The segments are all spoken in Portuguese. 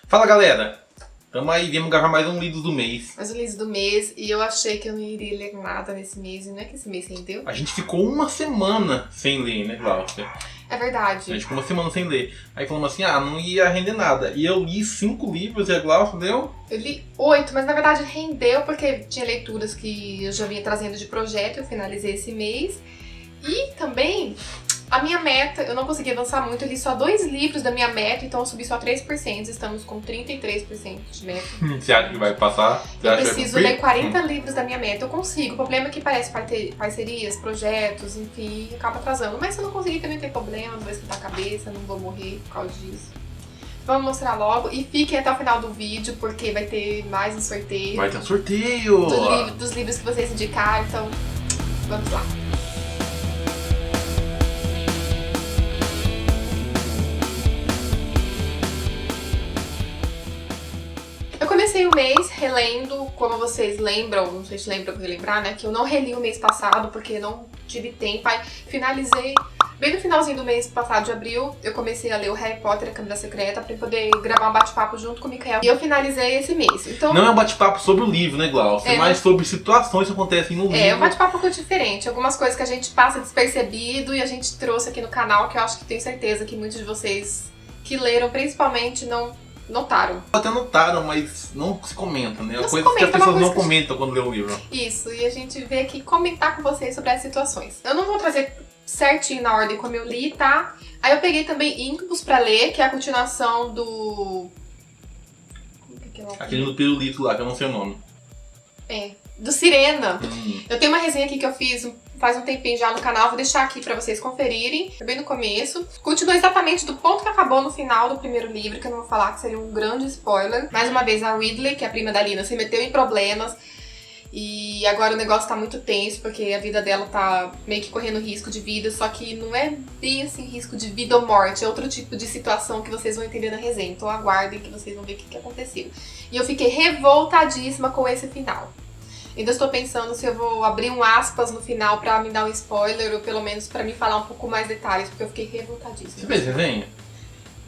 Fala, galera! Tamo aí, viemos gravar mais um Lidos do Mês. Mais um Lidos do mês, e eu achei que eu não iria ler nada nesse mês, e não é que esse mês rendeu? A gente ficou uma semana sem ler, né, Glaucia? É verdade. A gente ficou uma semana sem ler. Aí falamos assim, não ia render nada. E eu li 5 livros e a Glaucia deu? Eu li 8, mas na verdade rendeu porque tinha leituras que eu já vinha trazendo de projeto, eu finalizei esse mês. E também, a minha meta, eu não consegui avançar muito, eu li só 2 livros da minha meta, então eu subi só 3%, estamos com 33% de meta. Você acha que vai passar? Você Eu acha que vai preciso cumprir? ler 40 livros da minha meta, eu consigo. O problema é que parece parcerias, projetos, enfim, acaba atrasando. Mas se eu não conseguir também tem problema, não vou esquentar a cabeça, não vou morrer por causa disso. Vamos mostrar logo e fiquem até o final do vídeo, porque vai ter mais um sorteio Vai ter um sorteio! dos livros que vocês indicaram, então vamos lá. Eu comecei o mês relendo, como vocês lembram, não sei se lembram relembrar, né? Que eu não reli o mês passado porque não tive tempo. Aí finalizei, bem no finalzinho do mês passado de abril, eu comecei a ler o Harry Potter, a Câmara Secreta, pra poder gravar um bate-papo junto com o Mikael. E eu finalizei esse mês. Então, Não é um bate-papo sobre o livro, né, Glaucia? É mais sobre situações que acontecem no livro. É um bate-papo um pouco diferente. Algumas coisas que a gente passa despercebido e a gente trouxe aqui no canal, que eu acho que tenho certeza que muitos de vocês que leram, principalmente, não notaram. Até notaram, mas não se comenta, né? Não se Coisa que as comenta, pessoas uma não coisa que- comentam quando lê o livro. Isso, e a gente veio aqui comentar com vocês sobre as situações. Eu não vou trazer certinho na ordem como eu li, tá? Aí eu peguei também Incubus pra ler, que é a continuação do... Como que é o nome? Aquele no pirulito lá, que eu não sei o nome. Do Sirena. Eu tenho uma resenha aqui que eu fiz faz um tempinho já no canal, vou deixar aqui pra vocês conferirem, é bem no começo. Continua exatamente do ponto que acabou no final do primeiro livro, que eu não vou falar, que seria um grande spoiler. Mais uma vez, a Ridley, que é a prima da Lina, se meteu em problemas. E agora o negócio tá muito tenso, porque a vida dela tá meio que correndo risco de vida, só que não é bem assim risco de vida ou morte, é outro tipo de situação que vocês vão entender na resenha. Então aguardem que vocês vão ver o que aconteceu. E eu fiquei revoltadíssima com esse final. Ainda estou pensando se eu vou abrir um aspas no final pra me dar um spoiler, ou pelo menos pra me falar um pouco mais detalhes, porque eu fiquei revoltadíssima. Você fez resenha?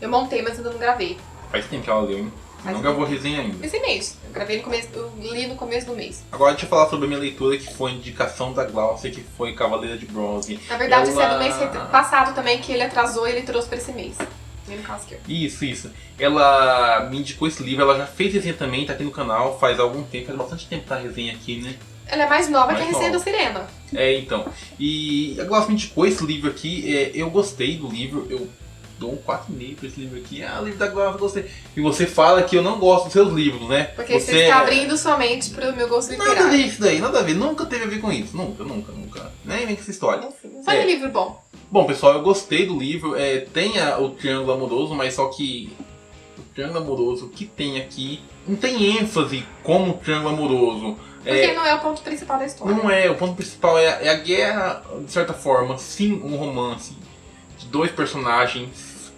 Eu montei, mas ainda não gravei. Faz tempo que ela leu, hein? Não gravou resenha ainda. Esse mês. Eu gravei no começo, eu li no começo do mês. Agora deixa eu falar sobre a minha leitura, que foi indicação da Glaucia, que foi Cavaleira de Bronze. Na verdade, esse é do Ela- mês passado também, que ele atrasou e ele trouxe pra esse mês. No caso que eu. Isso. Ela me indicou esse livro, ela já fez resenha também, tá aqui no canal faz algum tempo, faz bastante tempo que tá a resenha aqui, né? Ela é mais nova Mais que a resenha nova. do Sirena. Então. E a Glaucia me indicou esse livro aqui, eu gostei do livro, eu dou um 4,5 pra esse livro aqui. O livro da Glaucia eu gostei. E você fala que eu não gosto dos seus livros, né? Porque você está abrindo somente pro meu gosto Nada a literário. ver isso daí, nada a ver. Nunca teve a ver com isso. Nunca. Nem vem com essa história. Enfim, só um livro bom. Bom, pessoal, eu gostei do livro. Tem o Triângulo Amoroso, mas só que o Triângulo Amoroso que tem aqui não tem ênfase como o Triângulo Amoroso. Porque não é o ponto principal da história. Não é, o ponto principal é a guerra, de certa forma, sim, um romance de 2 personagens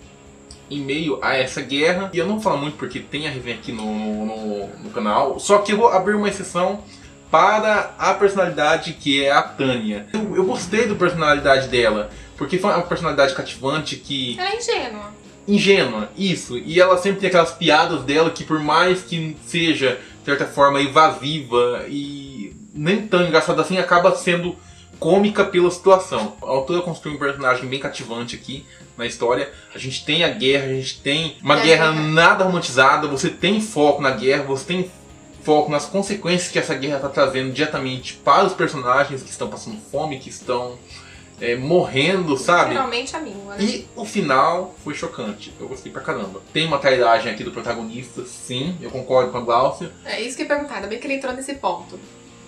em meio a essa guerra. E eu não vou falar muito porque tem a resenha aqui no canal, só que eu vou abrir uma exceção para a personalidade que é a Tânia. Eu gostei da personalidade dela, porque foi uma personalidade cativante que... Ela é ingênua. Ingênua, isso. E ela sempre tem aquelas piadas dela que, por mais que seja, de certa forma, evasiva e nem tão engraçada assim, acaba sendo cômica pela situação. A autora construiu um personagem bem cativante aqui na história. A gente tem a guerra, a gente tem uma guerra nada romantizada, você tem foco na guerra, você tem foco nas consequências que essa guerra está trazendo diretamente para os personagens que estão passando fome, que estão morrendo, sabe? Geralmente a minha, né? E o final foi chocante. Eu gostei pra caramba. Tem uma trairagem aqui do protagonista, sim. Eu concordo com a Glaucia. É isso que eu ia perguntar. Ainda bem que ele entrou nesse ponto.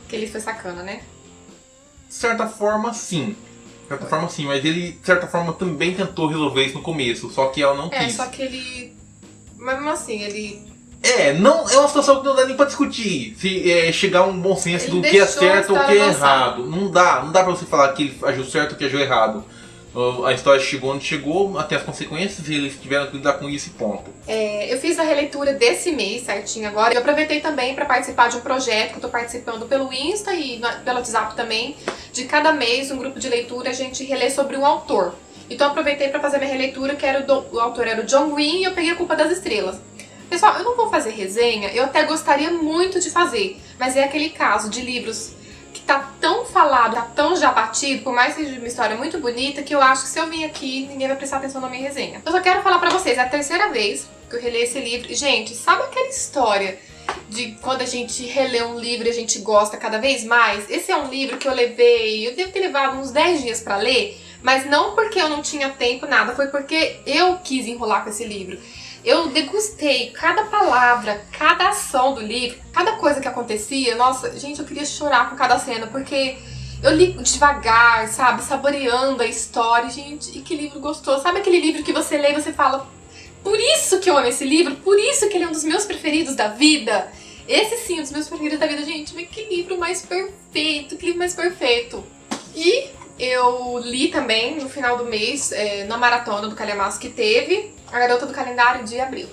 Que ele foi sacana, né? De certa forma, sim. Mas ele, de certa forma, também tentou resolver isso no começo. Só que ela não quis. Só que ele... Mas mesmo assim, ele... Não é uma situação que não dá nem pra discutir. Se chegar a um bom senso Ele do que é deixou a certo ou o que história é avançar. errado. Não dá pra você falar que ele agiu certo ou que agiu errado. A história chegou onde chegou, até as consequências, e eles tiveram que lidar com isso e ponto. Eu fiz a releitura desse mês certinho agora. Eu aproveitei também para participar de um projeto que eu tô participando pelo Insta e pelo WhatsApp também. De cada mês, um grupo de leitura, a gente relê sobre um autor. Então eu aproveitei para fazer minha releitura, que o autor era o John Green, e eu peguei A Culpa das Estrelas. Pessoal, eu não vou fazer resenha, eu até gostaria muito de fazer, mas é aquele caso de livros que tá tão falado, tá tão já batido, por mais que seja uma história muito bonita, que eu acho que se eu vir aqui, ninguém vai prestar atenção na minha resenha. Eu só quero falar pra vocês, é a terceira vez que eu releio esse livro. E, gente, sabe aquela história de quando a gente relê um livro e a gente gosta cada vez mais? Esse é um livro que eu devo ter levado uns 10 dias pra ler, mas não porque eu não tinha tempo, nada, foi porque eu quis enrolar com esse livro. Eu degustei cada palavra, cada ação do livro, cada coisa que acontecia. Nossa, gente, eu queria chorar com cada cena, porque eu li devagar, sabe, saboreando a história. Gente, e que livro gostoso. Sabe aquele livro que você lê e você fala, por isso que eu amo esse livro, por isso que ele é um dos meus preferidos da vida? Esse sim, um dos meus preferidos da vida, gente. Mas que livro mais perfeito, que livro mais perfeito. E eu li também, no final do mês, na maratona do Calhamaço que teve, A Garota do Calendário de Abril.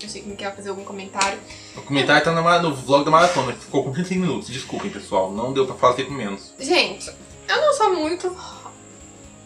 Achei que me quer fazer algum comentário. O comentário tá no vlog da maratona, que ficou com 35 minutos. Desculpem, pessoal, não deu pra fazer com menos. Gente, eu não sou muito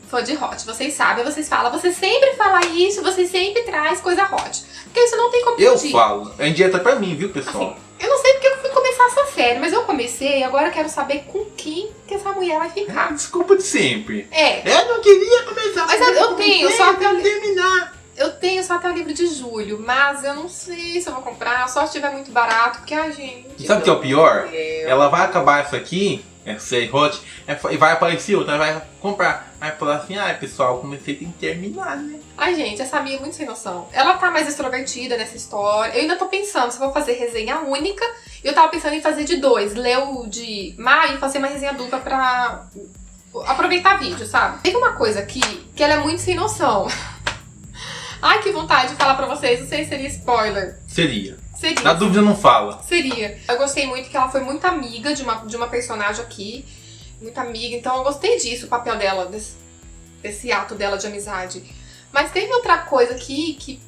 fã de hot, vocês sabem, vocês falam, você sempre fala isso, você sempre traz coisa hot. Porque isso não tem como Eu fugir. falo, é indireta pra mim, viu, pessoal? Assim, eu não sei porque eu fui começar essa série, mas eu comecei e agora eu quero saber com quem que essa mulher vai ficar. Desculpa de sempre. É. Eu não queria começar. Mas eu tenho, só até o terminar. Eu tenho só até o livro de julho, mas eu não sei se eu vou comprar, só se estiver muito barato, porque a gente... Sabe o que é o pior? Ela vai acabar isso aqui, essa hot, e vai aparecer outra, vai comprar. Vai falar assim, pessoal, comecei, tem que terminar, né? Ai, gente, essa Mia é muito sem noção. Ela tá mais extrovertida nessa história. Eu ainda tô pensando se eu vou fazer resenha única. Eu tava pensando em fazer de 2. Ler o de maio e fazer uma resenha dupla pra aproveitar vídeo, sabe? Teve uma coisa aqui que ela é muito sem noção. Ai, que vontade de falar pra vocês. Não sei se seria spoiler. Seria. Seria. Na dúvida não fala. Seria. Eu gostei muito que ela foi muito amiga de uma personagem aqui. Muito amiga. Então eu gostei disso, o papel dela, desse ato dela de amizade. Mas teve outra coisa aqui,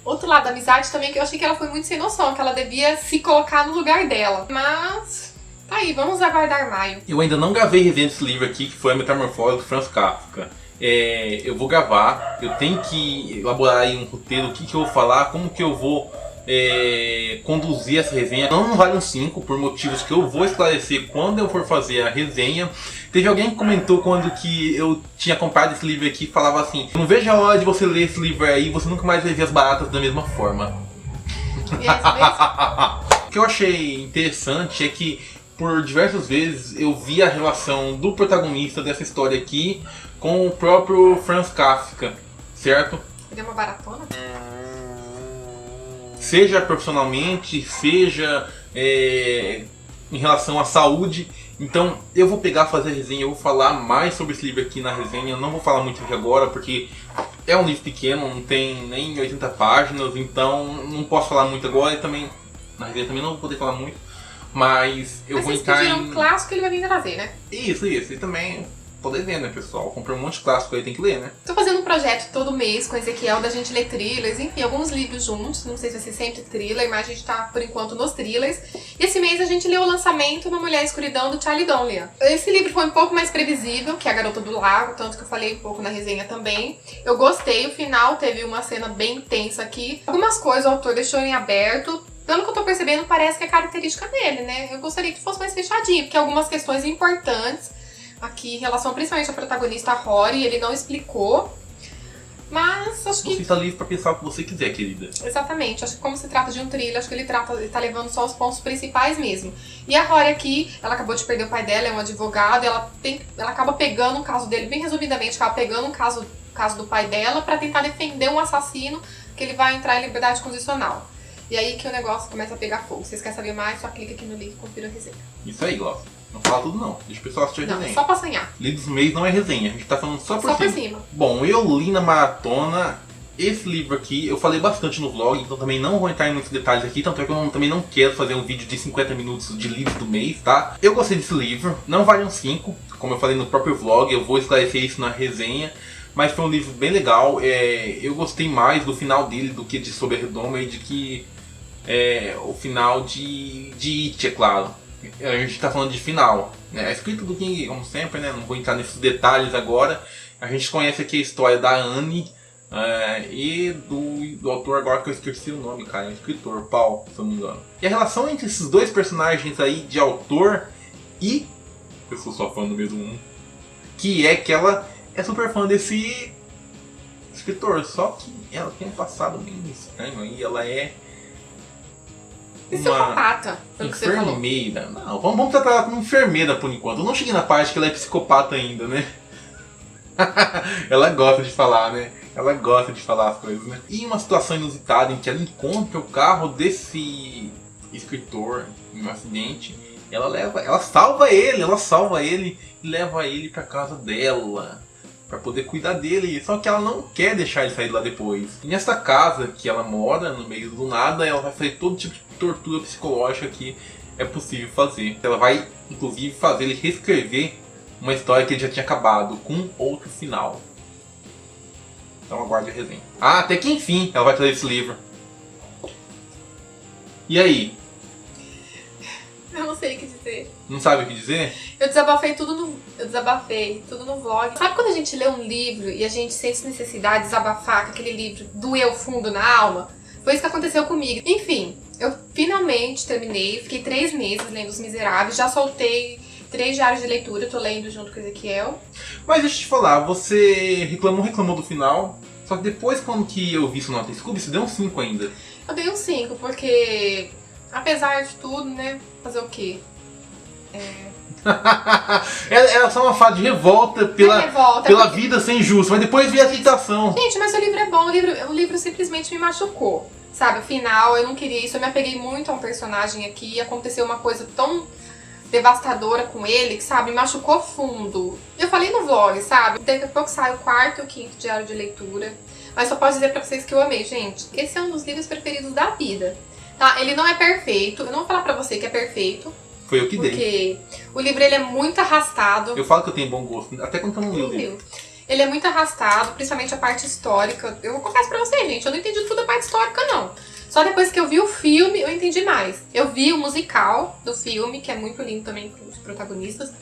outro lado da amizade também, que eu achei que ela foi muito sem noção, que ela devia se colocar no lugar dela. Mas, tá aí, vamos aguardar maio. Eu ainda não gravei resenha desse livro aqui, que foi A Metamorfose do Franz Kafka. Eu vou gravar, eu tenho que elaborar aí um roteiro, o que eu vou falar, como que eu vou conduzir essa resenha. Não vale um 5, por motivos que eu vou esclarecer quando eu for fazer a resenha. Teve alguém que comentou quando que eu tinha comprado esse livro aqui, falava assim, não vejo a hora de você ler esse livro aí, você nunca mais vai ver as baratas da mesma forma. E é isso mesmo. O que eu achei interessante é que por diversas vezes eu vi a relação do protagonista dessa história aqui com o próprio Franz Kafka, certo? Deu uma baratona? Seja profissionalmente, seja em relação à saúde. Então eu vou pegar, fazer a resenha, eu vou falar mais sobre esse livro aqui na resenha. Eu não vou falar muito aqui agora, porque é um livro pequeno, não tem nem 80 páginas, então não posso falar muito agora. E também, na resenha também não vou poder falar muito, mas eu vou entrar em... um clássico que ele vai vir trazer, né? Isso, e também... poder ver, né, pessoal? Comprei um monte de clássico aí, tem que ler, né? Tô fazendo um projeto todo mês com o Ezequiel da gente ler thrillers, enfim, alguns livros juntos. Não sei se vai ser sempre thriller, mas a gente tá, por enquanto, nos thrillers. E esse mês a gente leu o lançamento Uma Mulher Escuridão, do Charlie Donlea. Esse livro foi um pouco mais previsível que A Garota do Lago, tanto que eu falei um pouco na resenha também. Eu gostei, o final teve uma cena bem intensa aqui. Algumas coisas o autor deixou em aberto. Pelo que eu tô percebendo, parece que é característica dele, né? Eu gostaria que fosse mais fechadinho, porque algumas questões importantes aqui em relação principalmente ao protagonista Rory, ele não explicou. Mas acho que... Você está livre pra pensar o que você quiser, querida. Exatamente. Acho que como se trata de um thriller, acho que ele tá levando só os pontos principais mesmo. E a Rory aqui, ela acabou de perder o pai dela, é um advogado, ela acaba pegando um caso dele, bem resumidamente, acaba pegando um caso do pai dela pra tentar defender um assassino que ele vai entrar em liberdade condicional. E aí que o negócio começa a pegar fogo. Se vocês querem saber mais, só clica aqui no link e confira a resenha. Isso aí, Glaucio. Não fala tudo não, deixa o pessoal assistir a resenha. Não, só pra sonhar. Livros do mês não é resenha, a gente tá falando só por cima. Bom, eu li na maratona esse livro aqui, eu falei bastante no vlog, então também não vou entrar em muitos detalhes aqui, tanto é que eu também não quero fazer um vídeo de 50 minutos de livro do mês, tá? Eu gostei desse livro, não vale um 5, como eu falei no próprio vlog, eu vou esclarecer isso na resenha, mas foi um livro bem legal, eu gostei mais do final dele do que de Sob a Redoma e de que o final de It, é claro. A gente tá falando de final, né? A escrita do King, como sempre, né? Não vou entrar nesses detalhes agora. A gente conhece aqui a história da Anne, E do autor agora que eu esqueci o nome, cara, é um escritor, Paul, se eu não me engano. E a relação entre esses dois personagens aí, de autor e... eu sou só fã do mesmo um. Que ela é super fã desse escritor, só que ela tem um passado bem estranho aí, ela é... psicopata, pelo que você falou. Enfermeira. Não, vamos tratar ela como enfermeira por enquanto. Eu não cheguei na parte que ela é psicopata ainda, né? Ela gosta de falar, né? Ela gosta de falar as coisas, né? E uma situação inusitada em que ela encontra o carro desse escritor em um acidente, ela salva ele e leva ele pra casa dela pra poder cuidar dele. Só que ela não quer deixar ele sair de lá depois. E nessa casa que ela mora, no meio do nada, ela vai fazer todo tipo de tortura psicológica que é possível fazer. Ela vai, inclusive, fazer ele reescrever uma história que ele já tinha acabado, com outro final. Então aguarde a resenha. Até que enfim ela vai trazer esse livro. E aí? Eu não sei o que dizer. Não sabe o que dizer? Eu desabafei tudo no vlog. Sabe quando a gente lê um livro e a gente sente necessidade de desabafar com aquele livro doeu fundo na alma? Foi isso que aconteceu comigo. Enfim, eu finalmente terminei. Fiquei 3 meses lendo Os Miseráveis. Já soltei 3 diários de leitura. Tô lendo junto com o Ezequiel. Mas deixa eu te falar, você reclamou do final. Só que depois, quando que eu vi sua nota Scooby, você deu um 5 ainda. Eu dei um 5, porque apesar de tudo, né? Fazer o quê? Era só uma fase de revolta pela vida ser injusta, mas depois veio a aceitação. Gente, mas o livro é bom, o livro simplesmente me machucou. Sabe, o final, eu não queria isso, eu me apeguei muito a um personagem aqui e aconteceu uma coisa tão devastadora com ele, que, sabe, me machucou fundo. Eu falei no vlog, sabe? Daqui a pouco sai o 4º e o 5º diário de leitura. Mas só posso dizer pra vocês que eu amei, gente. Esse é um dos livros preferidos da vida. Tá? Ele não é perfeito, eu não vou falar pra você que é perfeito. Foi eu que dei. Porque o livro ele é muito arrastado. Eu falo que eu tenho bom gosto, até quando eu não li o livro. Ele é muito arrastado, principalmente a parte histórica. Eu vou confessar pra vocês, gente, eu não entendi tudo da parte histórica, não. Só depois que eu vi o filme, eu entendi mais. Eu vi o musical do filme, que é muito lindo também com os protagonistas.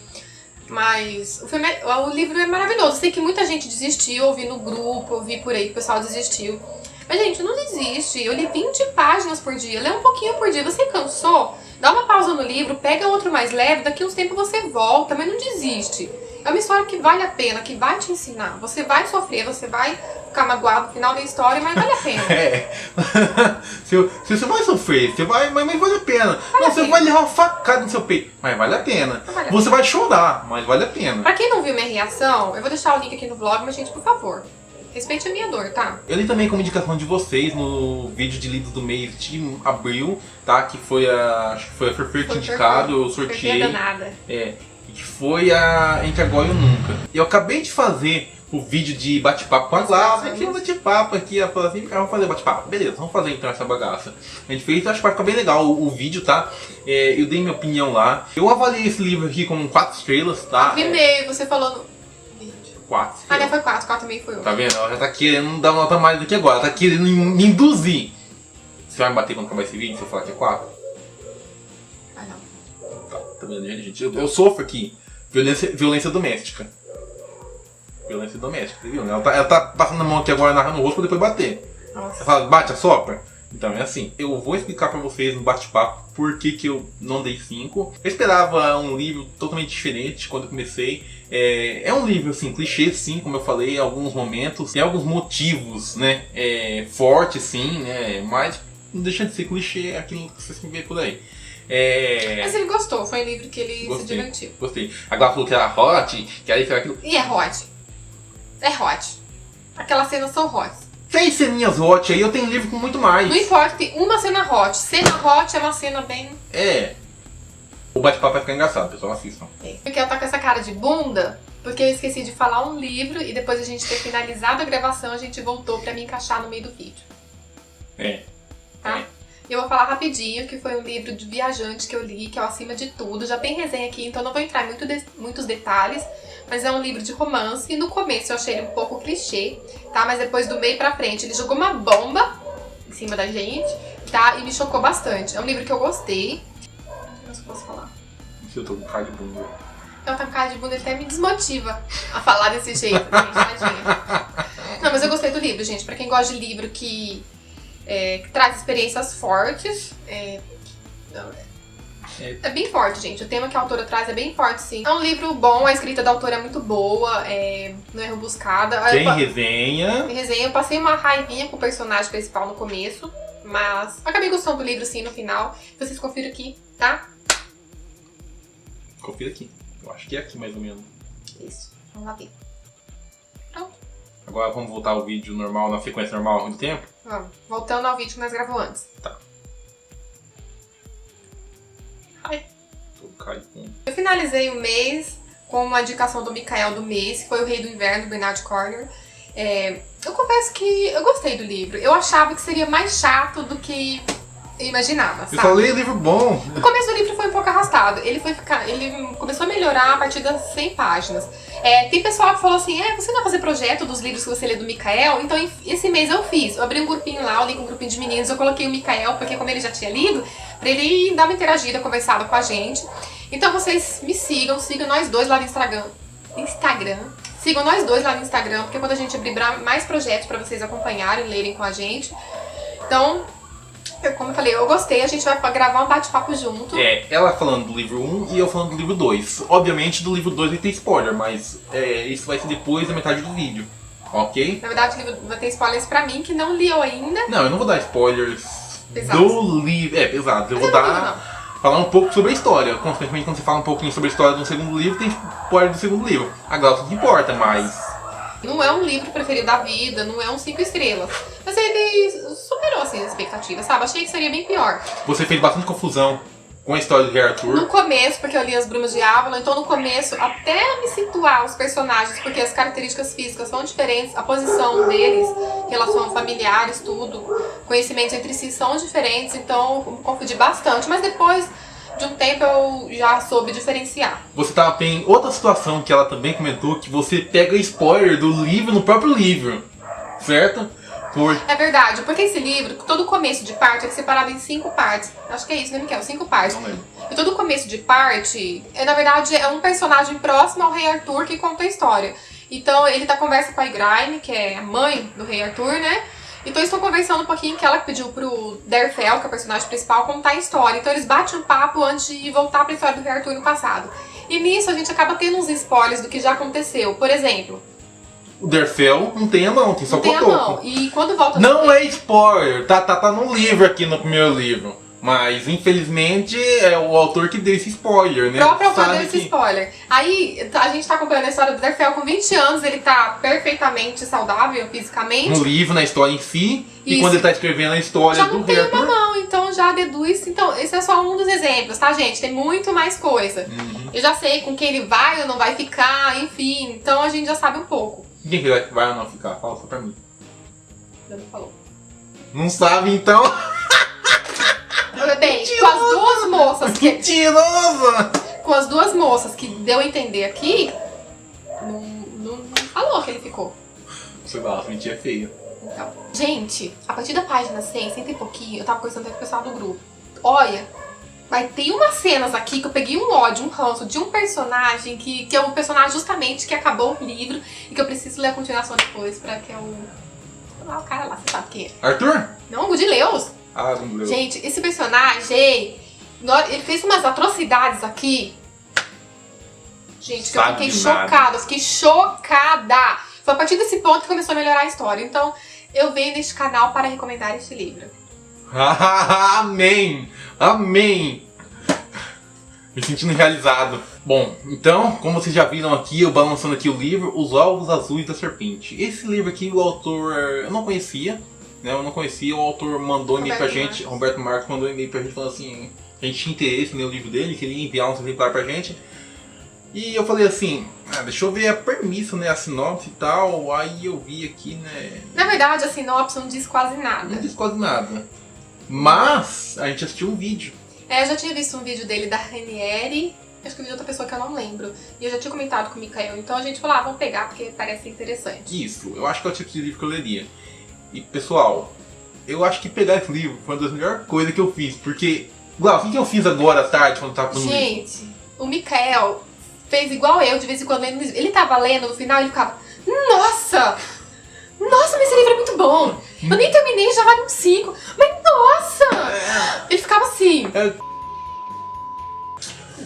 Mas o livro é maravilhoso. Eu sei que muita gente desistiu, eu vi no grupo, eu vi por aí que o pessoal desistiu. Mas, gente, não desiste. Eu li 20 páginas por dia, lê um pouquinho por dia. Você cansou? Dá uma pausa no livro, pega outro mais leve, daqui a uns tempos você volta, mas não desiste. É uma história que vale a pena, que vai te ensinar. Você vai sofrer, você vai ficar magoado no final da história, mas vale a pena. Se você vai sofrer, mas vale a pena. Você vai levar uma facada no seu peito, mas vale a pena. Você vai chorar, mas vale a pena. Pra quem não viu minha reação, eu vou deixar o link aqui no vlog, mas, gente, por favor, respeite a minha dor, tá? Eu li também como indicação de vocês no vídeo de livros do mês de abril, tá? Que foi a Perfeito Indicado, eu sorteei. Nada. Que foi a Entre Agora e Nunca. Eu acabei de fazer o vídeo de bate-papo com a Glaucia, aqui um bate-papo aqui, ela falou assim, vamos fazer bate-papo. Beleza, vamos fazer então essa bagaça. A gente fez, acho que vai ficar bem legal o vídeo, tá? Eu dei minha opinião lá. Eu avaliei esse livro aqui com 4 estrelas, tá? 4,5, você falou no... 4. Ah, não, foi 4, 4,5 foi 8. Tá vendo? Ela já tá querendo dar uma nota mais do que agora, ela tá querendo me induzir. Você vai me bater quando acabar esse vídeo se eu falar que é 4? Ah, não. Tá vendo, gente? Eu sofro aqui. Violência doméstica. Violência doméstica, viu? Ela tá passando a mão aqui agora no rosto pra depois bater. Nossa. Ela fala, bate, assopra. Então é assim, eu vou explicar pra vocês no bate-papo por que eu não dei 5. Eu esperava um livro totalmente diferente quando eu comecei. É um livro assim, clichê sim, como eu falei, em alguns momentos. Tem alguns motivos, né, fortes sim, né, mas não deixa de ser clichê aquilo que vocês vê por aí. Mas ele gostou, foi um livro que ele se divertiu. Gostei. Agora falou que era hot, que aí foi aquilo. E é hot. É hot. Aquelas cenas são hot. Tem ceninhas hot aí, eu tenho livro com muito mais. Não importa, tem uma cena hot. Cena hot é uma cena bem... O bate-papo vai ficar engraçado, pessoal, assistam. Porque ela tá com essa cara de bunda, porque eu esqueci de falar um livro e depois a gente ter finalizado a gravação, a gente voltou pra me encaixar no meio do vídeo. Tá? E eu vou falar rapidinho, que foi um livro de viajante que eu li, que é o Acima de Tudo. Já tem resenha aqui, então não vou entrar em muitos detalhes. Mas é um livro de romance. E no começo eu achei ele um pouco clichê, tá? Mas depois do meio pra frente ele jogou uma bomba em cima da gente, tá? E me chocou bastante. É um livro que eu gostei. Não sei se eu posso falar. Eu tô com cara de bunda. Ela tá com cara de bunda, ele até me desmotiva a falar desse jeito, gente, imagina. Não, mas mas eu gostei do livro, gente. Pra quem gosta de livro que traz experiências fortes, é bem forte, gente. O tema que a autora traz é bem forte, sim. É um livro bom, a escrita da autora é muito boa, não é rebuscada. Tem resenha. Eu passei uma raivinha com o personagem principal no começo, mas acabei gostando do livro, sim, no final. Vocês confiram aqui, tá? Confira aqui. Eu acho que é aqui, mais ou menos. Isso. Vamos lá ver. Pronto. Agora vamos voltar ao vídeo normal, na frequência normal do tempo? Vamos. Voltando ao vídeo que nós gravamos antes. Tá. Ai. Com... Eu finalizei o mês com uma indicação do Mikael do mês, que foi O Rei do Inverno, do Bernard Cornwell. Eu confesso que eu gostei do livro. Eu achava que seria mais chato do que eu imaginava, sabe? Eu falei livro bom. O começo do livro foi um pouco arrastado. Ele começou a melhorar a partir das 100 páginas. Tem pessoal que falou assim, você não vai fazer projeto dos livros que você lê do Mikael? Então esse mês eu fiz. Eu abri um grupinho lá, eu li com um grupinho de meninos, eu coloquei o Mikael, porque como ele já tinha lido, pra ele dar uma interagida, conversada com a gente. Então vocês me sigam nós dois lá no Instagram. Sigam nós dois lá no Instagram, porque quando a gente abrir mais projetos pra vocês acompanharem, lerem com a gente. Então, como eu falei, eu gostei, a gente vai gravar um bate-papo junto. Ela falando do livro 1 e eu falando do livro 2. Obviamente do livro 2 vai ter spoiler, mas isso vai ser depois da metade do vídeo, ok? Na verdade o livro vai ter spoilers pra mim, que não li eu ainda. Não, eu não vou dar spoilers Pesados. do livro. Pesados. Eu Mas vou eu não digo, falar um pouco sobre a história. Consequentemente, quando você fala um pouquinho sobre a história do segundo livro, tem spoiler do segundo livro. A Glaucia não importa, mas... Não é um livro preferido da vida, não é um 5 estrelas. Mas ele superou assim, as expectativas, sabe? Achei que seria bem pior. Você fez bastante confusão com a história do Rei Arthur. No começo, porque eu li As Brumas de Avalon, então no começo, até me situar os personagens, porque as características físicas são diferentes, a posição deles, relação familiares, tudo, conhecimentos entre si são diferentes, então eu me confundi bastante. Mas depois de um tempo eu já soube diferenciar. Você tem outra situação que ela também comentou, que você pega spoiler do livro no próprio livro, certo? É verdade, porque esse livro, todo começo de parte é separado em 5 partes. Acho que é isso, né, Mikael? 5 partes. Não lembro. E todo começo de parte, na verdade, é um personagem próximo ao Rei Arthur que conta a história. Então ele conversa com a Igraine, que é a mãe do Rei Arthur, né? Então eles estão conversando um pouquinho, que ela pediu pro Derfel, que é o personagem principal, contar a história. Então eles batem um papo antes de voltar pra história do Rei Arthur no passado. E nisso a gente acaba tendo uns spoilers do que já aconteceu. Por exemplo... O Derfel não tem a mão, tem só o cotoco. Não tem a mão. E quando volta... Não é spoiler, tá no livro aqui, no primeiro livro. Mas, infelizmente, é o autor que deu esse spoiler, né? O próprio autor deu esse spoiler. Aí, a gente tá acompanhando a história do Derfel com 20 anos, ele tá perfeitamente saudável fisicamente. No livro, na história em si, e Isso. quando ele tá escrevendo a história Já do não tem Rei uma Arthur... mão, então já deduz. Então, esse é só um dos exemplos, tá, gente? Tem muito mais coisa. Eu já sei com quem ele vai ou não vai ficar, enfim. Então a gente já sabe um pouco. Quem que vai ou não ficar? Fala só pra mim. Já não falou. Não sabe, então? Bem, com as duas moças que... Mentirosa! Com as duas moças que deu a entender aqui, não falou que ele ficou. Você fala, a mentira é feia. Então, gente, a partir da página 100 e pouquinho, eu tava conversando com o pessoal do grupo. Olha, vai ter umas cenas aqui que eu peguei um ódio, um ranço de um personagem que é um personagem justamente que acabou o livro e que eu preciso ler a continuação depois pra que eu... o cara lá, você sabe quem é. Arthur? Não, o Gudileus. Ah, não leu. Gente, esse personagem, ele fez umas atrocidades aqui. Gente, que eu fiquei chocada. Foi a partir desse ponto que começou a melhorar a história. Então, eu venho neste canal para recomendar este livro. Amém! Amém! Me sentindo realizado. Bom, então, como vocês já viram aqui, eu balançando aqui o livro, Os Ovos Azuis da Serpente. Esse livro aqui, o autor, eu não conhecia, né? Eu não conhecia, o autor mandou e-mail pra gente, Roberto Marques mandou e-mail pra gente falando assim, a gente tinha interesse em ler o livro dele, queria enviar um exemplar pra gente. E eu falei assim, deixa eu ver a premissa, né, a sinopse e tal, aí eu vi aqui, né... Na verdade, a sinopse não diz quase nada. Não diz quase nada. Mas, a gente assistiu um vídeo. Eu já tinha visto um vídeo dele da Ranieri, acho que vi de outra pessoa que eu não lembro. E eu já tinha comentado com o Mikael, então a gente falou, vamos pegar porque parece interessante. Isso, eu acho que é o tipo de livro que eu leria. E, pessoal, eu acho que pegar esse livro foi uma das melhores coisas que eu fiz, porque... Glaucia, o que eu fiz agora à tarde, quando eu tava no livro? Gente, o Mikael fez igual eu, de vez em quando lendo. Ele tava lendo, no final ele ficava, nossa! Nossa, mas esse livro é muito bom. Eu nem terminei, já vale um 5. Mas nossa! Ele ficava assim.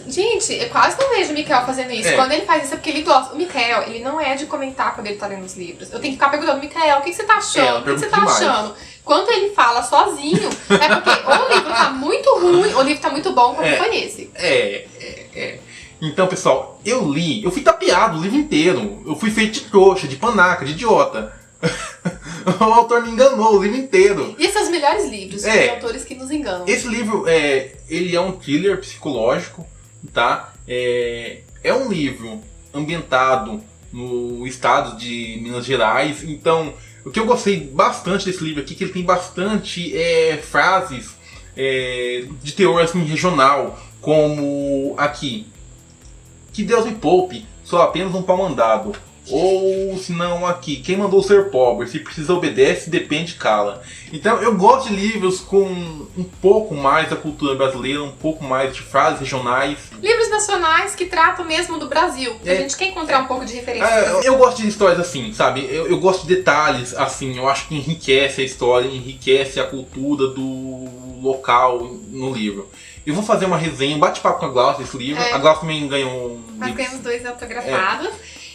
Gente, eu quase não vejo o Mikael fazendo isso. Quando ele faz isso é porque ele gosta. O Mikael, ele não é de comentar quando ele tá lendo os livros. Eu tenho que ficar perguntando, Mikael, o que você tá achando? O que você tá achando? Quando ele fala sozinho, é porque ou o livro tá muito ruim, ou o livro tá muito bom, como foi esse. Então, pessoal, eu fui tapeado o livro inteiro. Eu fui feito de trouxa, de panaca, de idiota. O autor me enganou o livro inteiro. E esses são os melhores livros, de autores que nos enganam. Esse livro, ele é um thriller psicológico, tá? É um livro ambientado no estado de Minas Gerais. Então, o que eu gostei bastante desse livro aqui é que ele tem bastante frases de teor assim, regional, como aqui. Que Deus me poupe, sou apenas um pau mandado. Ou, se não, aqui, quem mandou ser pobre? Se precisa obedece, depende, cala. Então, eu gosto de livros com um pouco mais da cultura brasileira, um pouco mais de frases regionais. Livros nacionais que tratam mesmo do Brasil. A gente quer encontrar um pouco de referência. Eu gosto de histórias assim, sabe? Eu gosto de detalhes assim. Eu acho que enriquece a história, enriquece a cultura do local no livro. Eu vou fazer uma resenha, um bate-papo com a Glaucia desse livro. A Glaucia também ganhou um... Nós ganhamos 2 autografados.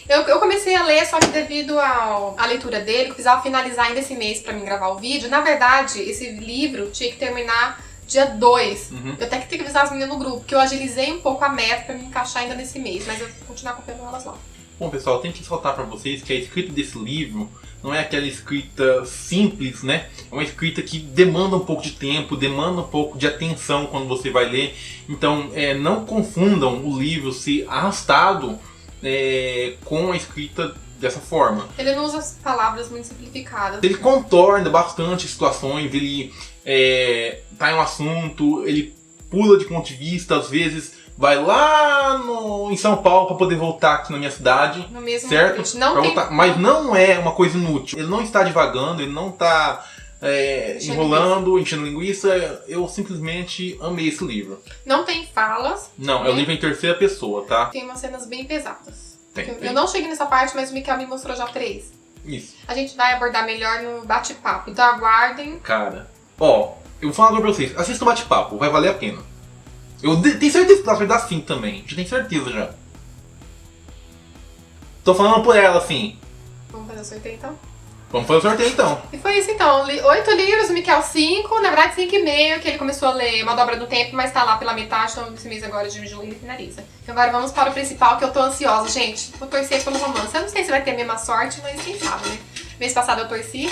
Eu comecei a ler, só que devido à leitura dele, que precisava finalizar ainda esse mês pra mim gravar o vídeo. Na verdade, esse livro tinha que terminar dia 2. Eu até que tenho que avisar as meninas no grupo, porque eu agilizei um pouco a meta pra me encaixar ainda nesse mês. Mas eu vou continuar acompanhando elas lá. Bom, pessoal, eu tenho que ressaltar pra vocês que a escrita desse livro não é aquela escrita simples, né? É uma escrita que demanda um pouco de tempo, demanda um pouco de atenção quando você vai ler. Então, não confundam o livro ser arrastado com a escrita dessa forma. Ele não usa palavras muito simplificadas. Ele contorna bastante situações, ele tá em um assunto, ele pula de ponto de vista, às vezes vai lá em São Paulo para poder voltar aqui na minha cidade, no mesmo certo? Não tem... Mas não é uma coisa inútil. Ele não está divagando, ele não está enrolando, enchendo linguiça. Eu simplesmente amei esse livro. Não tem falas. Não, é o livro em terceira pessoa, tá? Tem umas cenas bem pesadas. Tem. Eu não cheguei nessa parte, mas o Mikael me mostrou já 3. Isso. A gente vai abordar melhor no bate-papo. Então aguardem. Cara, eu vou falar pra vocês. Assista o bate-papo, vai valer a pena. Eu tenho certeza que ela vai dar 5 também. Já tenho certeza já. Tô falando por ela, assim. Vamos fazer o sorteio então? Vamos fazer o sorteio então. E foi isso então. 8 livros, o Mikael 5. Na verdade 5,5, que ele começou a ler Uma Dobra do Tempo, mas tá lá pela metade, então esse mês agora de julho ele finaliza. Então agora vamos para o principal, que eu tô ansiosa. Gente, vou torcer pelo romance. Eu não sei se vai ter a mesma sorte, mas quem sabe, né? Mês passado eu torci.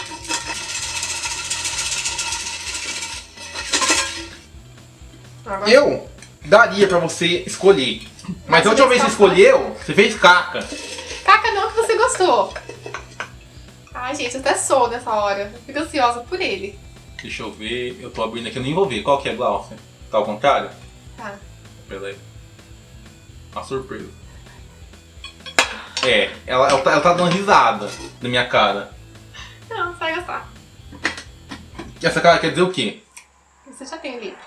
Agora... Eu daria pra você escolher. Mas a última vez que você escolheu, você fez caca. Caca não, que você gostou. Ai, gente, eu até sou nessa hora. Eu fico ansiosa por ele. Deixa eu ver, eu tô abrindo aqui, eu nem vou ver. Qual que é, Glaucia? Tá ao contrário? Tá. Peraí. Uma surpresa. Ela tá dando risada na minha cara. Não, você vai gostar. Essa cara quer dizer o quê? Você já tem o livro.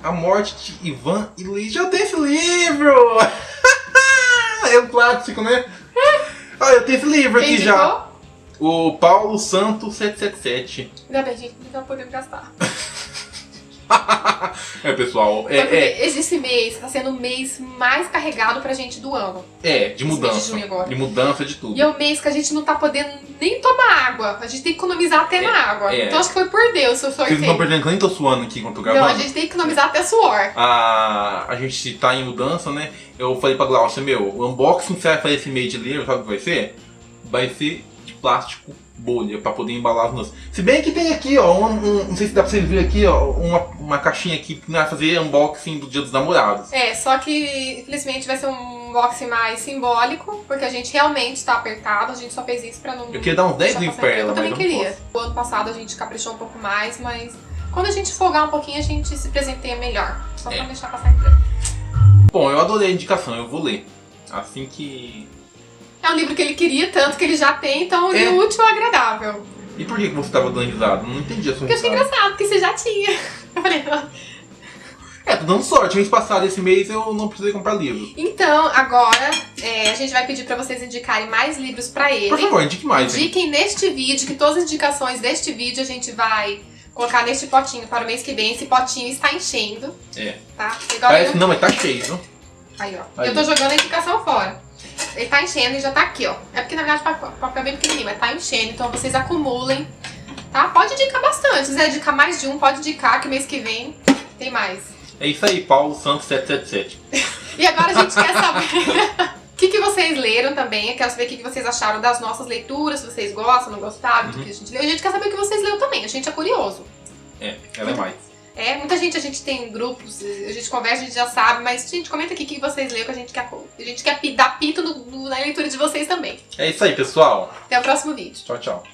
A Morte de Ivan Illich. Já tem esse livro! É um clássico, né? Eu tenho esse livro aqui já. O Paulo Santo 777. Ainda bem, gente, não tá podendo gastar. Pessoal, Esse mês tá sendo o mês mais carregado pra gente do ano. De mudança. De mudança de tudo. E é o mês que a gente não tá podendo nem tomar água. A gente tem que economizar até na água. Então acho que foi por Deus o sorteio. Vocês não estão perdendo que eu nem tô suando aqui enquanto tô gravando. Não, a gente tem que economizar até suor. A gente tá em mudança, né? Eu falei pra Glaucia, o unboxing que você vai fazer esse mês de livro, sabe o que vai ser? Vai ser de plástico bolha, pra poder embalar as nossas. Se bem que tem aqui, ó, não sei se dá pra vocês verem aqui, ó, uma caixinha aqui que vai fazer unboxing do Dia dos Namorados. Só que infelizmente vai ser um unboxing mais simbólico, porque a gente realmente tá apertado, a gente só fez isso pra não... Eu queria dar uns 10 livros pra ela, eu também mas queria. O ano passado a gente caprichou um pouco mais, mas quando a gente folgar um pouquinho a gente se presenteia melhor, só pra não deixar passar em branco. Bom, eu adorei a indicação, eu vou ler. Assim que... É um livro que ele queria tanto que ele já tem, então é útil e agradável. E por que você tava dando risada? Não entendi a sua risada. Porque eu achei engraçado, porque você já tinha. Eu falei, tudo dando sorte. Mês passado, esse mês, eu não precisei comprar livro. Então, agora, a gente vai pedir pra vocês indicarem mais livros pra ele. Por favor, indique mais. Indiquem neste vídeo, que todas as indicações deste vídeo a gente vai colocar neste potinho para o mês que vem. Esse potinho está enchendo. Tá? Igual Parece não, mas tá cheio, viu? Aí, ó. Aí. Eu tô jogando a indicação fora. Ele tá enchendo e já tá aqui, ó. É porque, na verdade, o papel é bem pequenininho, mas tá enchendo. Então, vocês acumulem, tá? Pode indicar bastante. Se quiser indicar mais de um, pode indicar que mês que vem tem mais. É isso aí, Paulo Santos 777. E agora a gente quer saber o que vocês leram também. Eu quero saber o que vocês acharam das nossas leituras, se vocês gostam, não gostaram, do que a gente leu. E a gente quer saber o que vocês leram também. A gente é curioso. Ela é mais. Muita gente, a gente tem grupos, a gente conversa, a gente já sabe, mas, gente, comenta aqui o que vocês leram, que a gente quer dar pito na leitura de vocês também. É isso aí, pessoal. Até o próximo vídeo. Tchau, tchau.